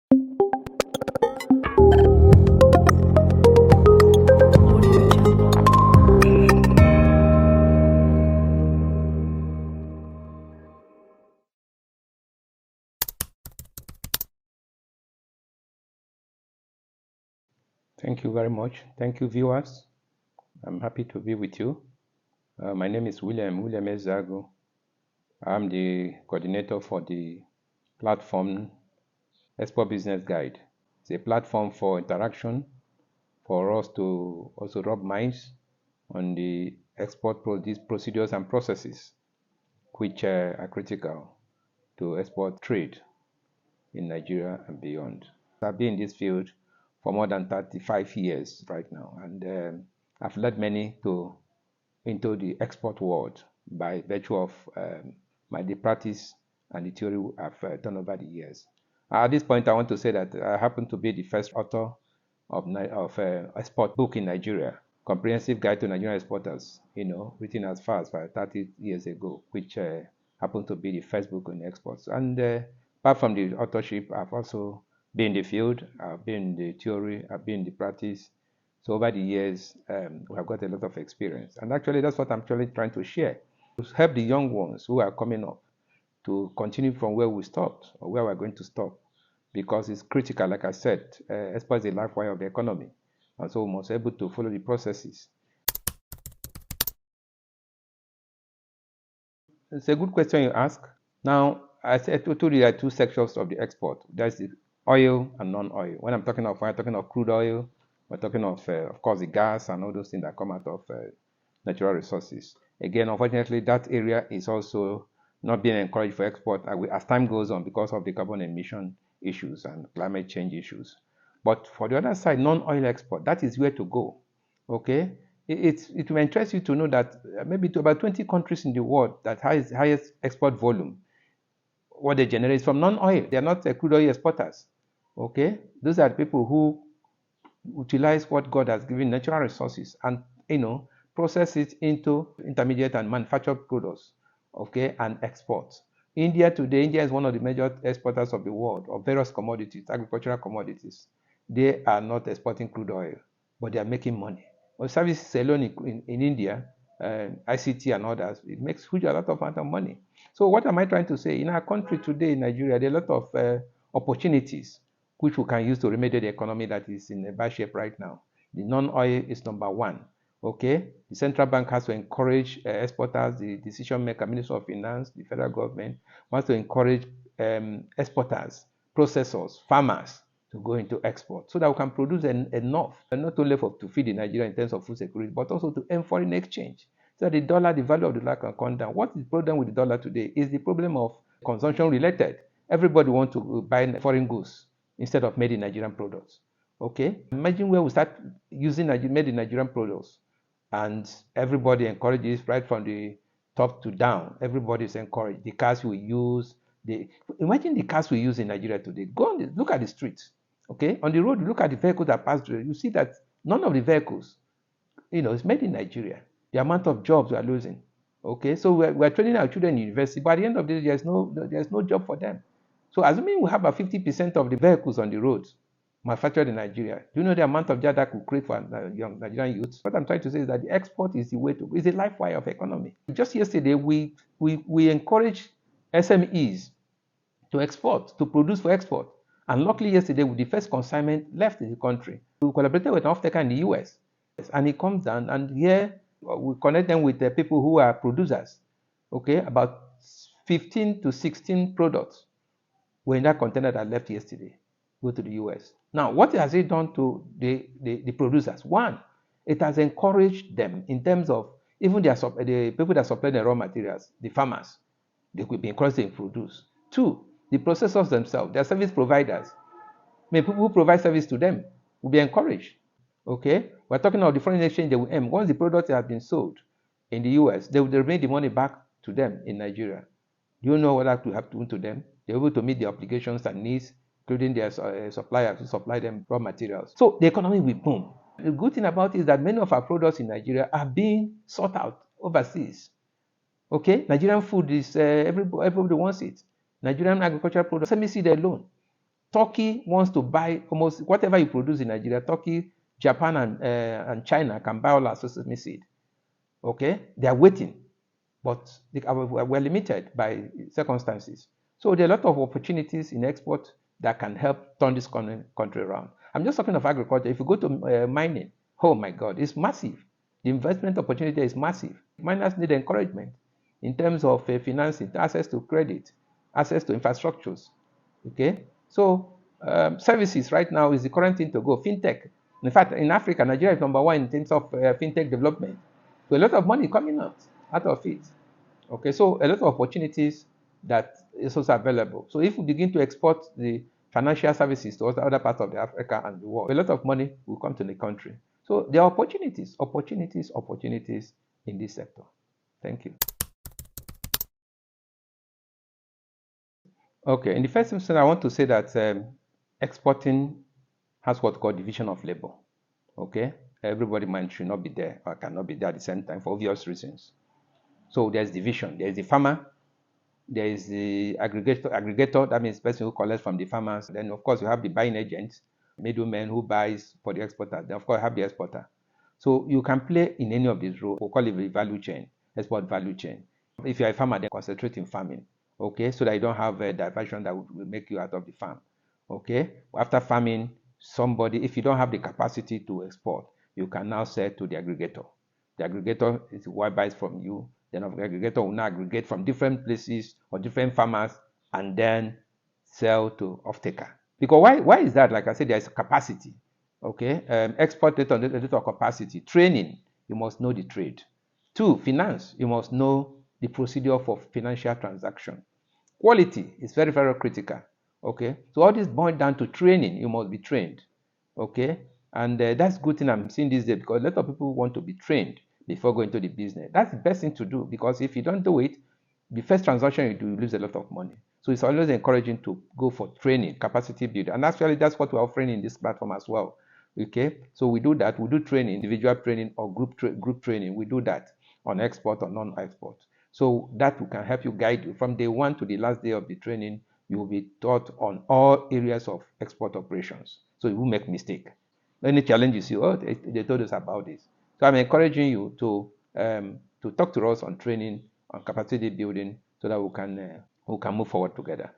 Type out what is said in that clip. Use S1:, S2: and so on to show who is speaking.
S1: Thank you very much. Thank you, viewers. I'm happy to be with you. My name is William Ezeagu. I'm the coordinator for the platform Export Business Guide. It's a platform for interaction for us to also rub minds on the export procedures and processes which are critical to export trade in Nigeria and beyond. I've been in this field for more than 35 years right now, and I've led many into the export world by virtue of the practice and the theory I've done over the years. At this point, I want to say that I happen to be the first author of export book in Nigeria, Comprehensive Guide to Nigerian Exporters, written as far as 30 years ago, which happened to be the first book on exports. And apart from the authorship, I've also been in the field, I've been in the theory, I've been in the practice. So over the years, we have got a lot of experience. And actually, that's what I'm actually trying to share, to help the young ones who are coming up to continue from where we stopped or where we're going to stop, because it's critical. Like I said, export is a life wire of the economy. And so we must be able to follow the processes. It's a good question you ask. Now, I told you there are two sections of the export. There's the oil and non-oil. When I'm talking of crude oil, we're talking of course, the gas and all those things that come out of natural resources. Again, unfortunately, that area is also not being encouraged for export as time goes on because of the carbon emission issues and climate change issues. But for the other side, non-oil export, that is where to go. Okay? It will interest you to know that maybe to about 20 countries in the world that has highest export volume, what they generate is from non-oil. They are not crude oil exporters. Okay? Those are people who utilize what God has given, natural resources, and process it into intermediate and manufactured products, okay, and export. India is one of the major exporters of the world of various commodities, agricultural commodities. They are not exporting crude oil, but they are making money. Well, services alone in India, ICT and others, it makes a lot of money. So what am I trying to say? In our country today, in Nigeria, there are a lot of opportunities which we can use to remedy the economy that is in a bad shape right now. The non-oil is number one. Okay, the central bank has to encourage exporters. The decision maker, Minister of Finance, the federal government wants to encourage exporters, processors, farmers to go into export so that we can produce enough, and not only to feed Nigeria in terms of food security, but also to earn foreign exchange. So the value of the dollar can come down. What is the problem with the dollar today is the problem of consumption related. Everybody wants to buy foreign goods instead of made in Nigerian products. Okay, imagine where we start using made in Nigerian products, and everybody encourages right from the top to down. Everybody is encouraged. The cars we use, imagine the cars we use in Nigeria today. Look at the streets. Okay, on the road, look at the vehicles that pass through. You see that none of the vehicles, is made in Nigeria. The amount of jobs we are losing. Okay, so we're training our children in university, but at the end of the day, there's no job for them. So assuming we have about 50% of the vehicles on the roads manufactured in Nigeria, do you know the amount of job that could create for young Nigerian youths? What I'm trying to say is that the export is the way to go. It's a life wire of economy. Just yesterday, we encouraged SMEs to export, to produce for export. And luckily yesterday, with the first consignment left in the country, we collaborated with an off-taker in the US. And it comes down, and here we connect them with the people who are producers. Okay, about 15 to 16 products were in that container that left yesterday, go to the US. Now, what has it done to the producers? One, it has encouraged them in terms of even the people that supply the raw materials, the farmers, they could be encouraged to produce. Two, the processors themselves, their service providers, people who provide service to them will be encouraged. Okay, we're talking about the foreign exchange they will earn. Once the product has been sold in the US, they will bring the money back to them in Nigeria. Do you know what that will happen to them? They're able to meet the obligations and needs, including their suppliers to supply them raw materials. So the economy will boom. The good thing about it is that many of our products in Nigeria are being sought out overseas. Okay, Nigerian food is everybody wants it. Nigerian agricultural products, let me see the alone. Turkey wants to buy almost whatever you produce in Nigeria. Turkey, Japan, and China can buy all our sesame seed. Okay, they are waiting, but we're limited by circumstances. So there are a lot of opportunities in export that can help turn this country around. I'm just talking of agriculture. If you go to mining, oh my God, it's massive. The investment opportunity is massive. Miners need encouragement in terms of financing, access to credit, access to infrastructures. Okay, so services right now is the current thing to go. Fintech. In fact, in Africa, Nigeria is number one in terms of fintech development. So a lot of money coming out of it. Okay, so a lot of opportunities that is also available. So if we begin to export the financial services to other parts of the Africa and the world, a lot of money will come to the country. So there are opportunities in this sector. Thank you. Okay, in the first instance, I want to say that exporting has what's called division of labor. Okay, everybody mind should not be there or cannot be there at the same time for obvious reasons. So there's division. There's the farmer, there is the aggregator, that means the person who collects from the farmers. Then of course you have the buying agent, middleman who buys for the exporter. Then of course you have the exporter. So you can play in any of these roles. We'll call it the value chain, export value chain. If you're a farmer, then concentrate in farming. Okay, so that you don't have a diversion that will make you out of the farm. Okay, after farming, somebody, if you don't have the capacity to export, you can now sell to the aggregator. The aggregator is who buys from you. Then the aggregator will now aggregate from different places or different farmers and then sell to off-taker. Because why is that? Like I said, there's capacity. Okay, export data on the data capacity. Training, you must know the trade. Two, finance, you must know the procedure for financial transaction. Quality is very, very critical. Okay, so all this boils down to training. You must be trained. Okay, and that's a good thing I'm seeing these days because a lot of people want to be trained before going to the business. That's the best thing to do because if you don't do it, the first transaction you do, you lose a lot of money. So it's always encouraging to go for training, capacity building. And actually, that's what we're offering in this platform as well. Okay, so we do that. We do training, individual training or group training. We do that on export or non-export. So that can help you guide you from day one to the last day of the training. You will be taught on all areas of export operations. So you won't make mistake. Any challenges you, oh, they told us about this. So I'm encouraging you to talk to us on training, on capacity building, so that we can move forward together.